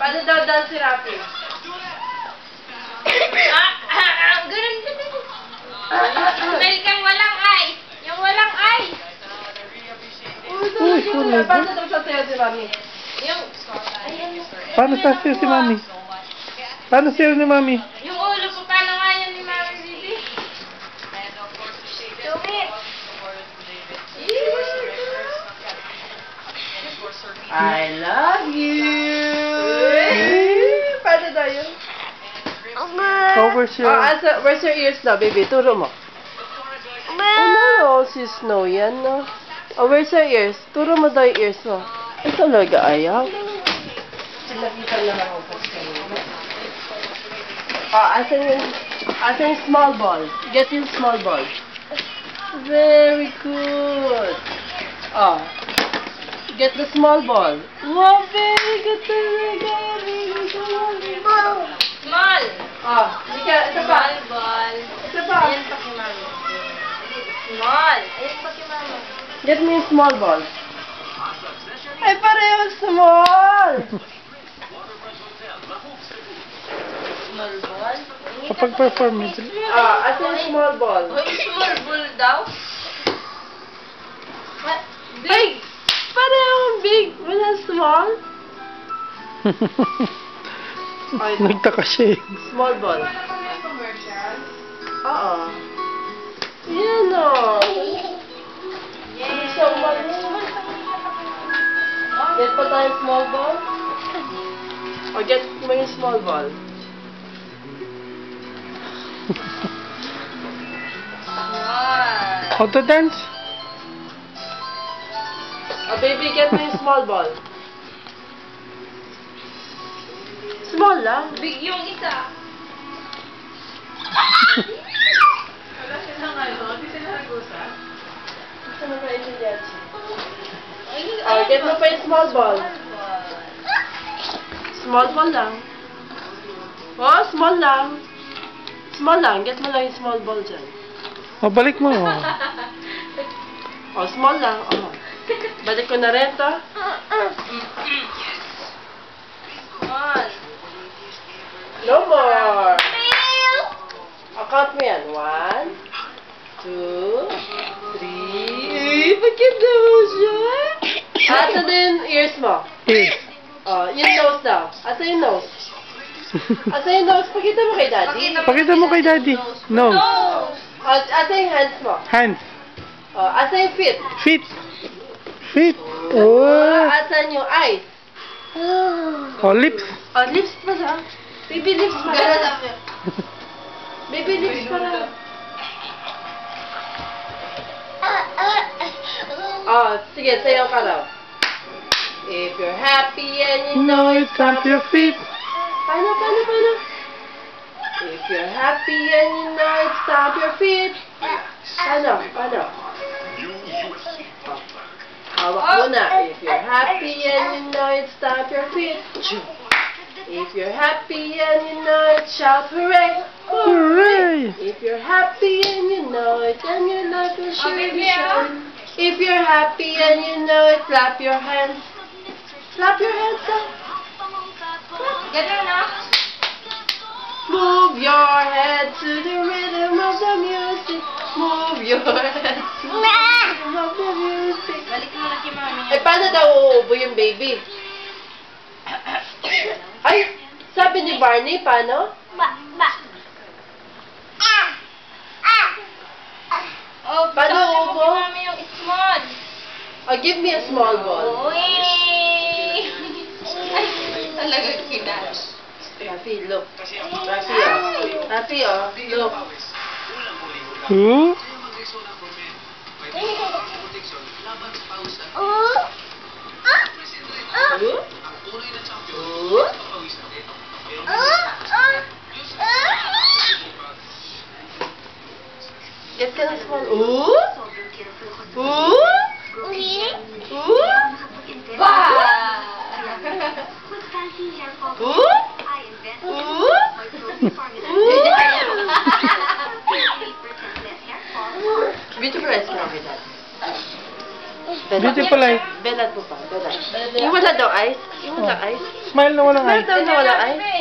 Paano daw dance si Rafi? Ganun. Dahil kang walang ice. Yung walang ice. Paano daw sasayaw si Mami? Yung... Paano sasayaw si Mami? Paano sayaw ni Mami? Yung ulo ko, paano nga yan ni Mami Bibi? Tungit. I love you! Paano daw yun? Where's your... Where's your ears now, baby? Turo mo. Oh, no, si Snow yan, no? Oh, where's your ears? Turo mo daw yung ears mo. Ay, talaga, ayaw. Nakita lang ako kasi. Asan yung small ball? Get yung small ball. Very good. Oh. Get the small ball. Wow, very good talaga. Very good. Small. Oh, ito pa. Small ball. Ito pa. Ayan pa kay Mami. Small. Ayan pa kay Mami. Get me a small ball. Ay, pareho small. Small ball? Kapag perform ito. Asan yung small ball? Hoy, small ball daw? What? Ay, parehong big. Wala small. Ay, Nagtaka siya eh. small ball. Oo. Yan o. So much. Get pa tayong small ball? O get mo yung small ball. What? How to dance? O baby, get mo yung small ball. Small lang. Big yung isa. Wala silang ano? Di sila nag-usap? Gusto mo maintindihan siya. Get mo pa yung small ball. Small ball lang. Oh, small lang. Small lang. Get mo lang yung small ball dyan. O, balik mo. Oh, small lang. Oh. Balik ko na rin to. Small. No more. Count mo yan. 1, 2, 3. Maganda mo siya. Asa din ears mo. Ears. Oh, yung nose daw. Asa yung nose. Asa yung nose. Pakita mo kay daddy. Pakita mo kay daddy. Nose. Asa yung hands mo. Hands. Oh, asa yung feet. Feet. Feet. Oh. Asa yung eyes. Oh, lips. Oh, lips pa lang. Baby lips pa lang. Baby lips pa lang. Oh, sige, sayaw ka daw. If you're happy and you know No, it's on your feet. Paano? If you're happy and you know it's stomp your feet. Paano? Hawak mo na. If you're happy and you know it's stomp your feet. If you're happy and you know it, shout hooray! Hooray! If you're happy and you know it, then your life will surely be shine. If you're happy and you know it, clap your hands. Clap your hands up. Ganun na. Move your head to the rhythm of the music. Move your head to the rhythm of the music. Balik mo na kay Mami. Eh, paano daw uubo yung baby? Ay, sabi ni Barney, paano? Oh, Paano sabi mo ubo? kay Mami yung small. Oh, give me a small ball. Uy! Ay, talaga kinal. Rafi, look. Rafi, oh. Look. Who? Get ka ng small. Ooh? Ooh? Ooh? Bah! Ooh? Ooh? Beautiful ice cream with that. Beautiful life. Belat mo pa. Belat. Yung wala daw ice. Yung wala ice. Smile na walang Smile eyes. daw na walang eyes. Bebe.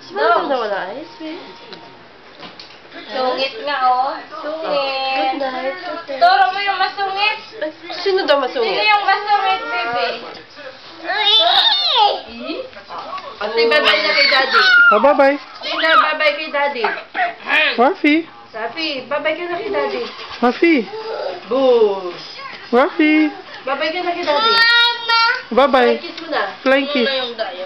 Smile daw na walang eyes, babe. Sungit nga, oh. Good Sungit. night. Turo mo yung masungit. Sino daw Sino masungit? yung masungit, bebe? Ate, bye-bye na kay daddy. Oh, bye-bye. Tina, bye-bye kay daddy. Rafi. Safi, bye-bye ka na kay daddy. Rafi. Boo! Rafi. Bye-bye ka na kay daddy. Bye-bye. Kiss mo na. Flying kiss. Yung daya.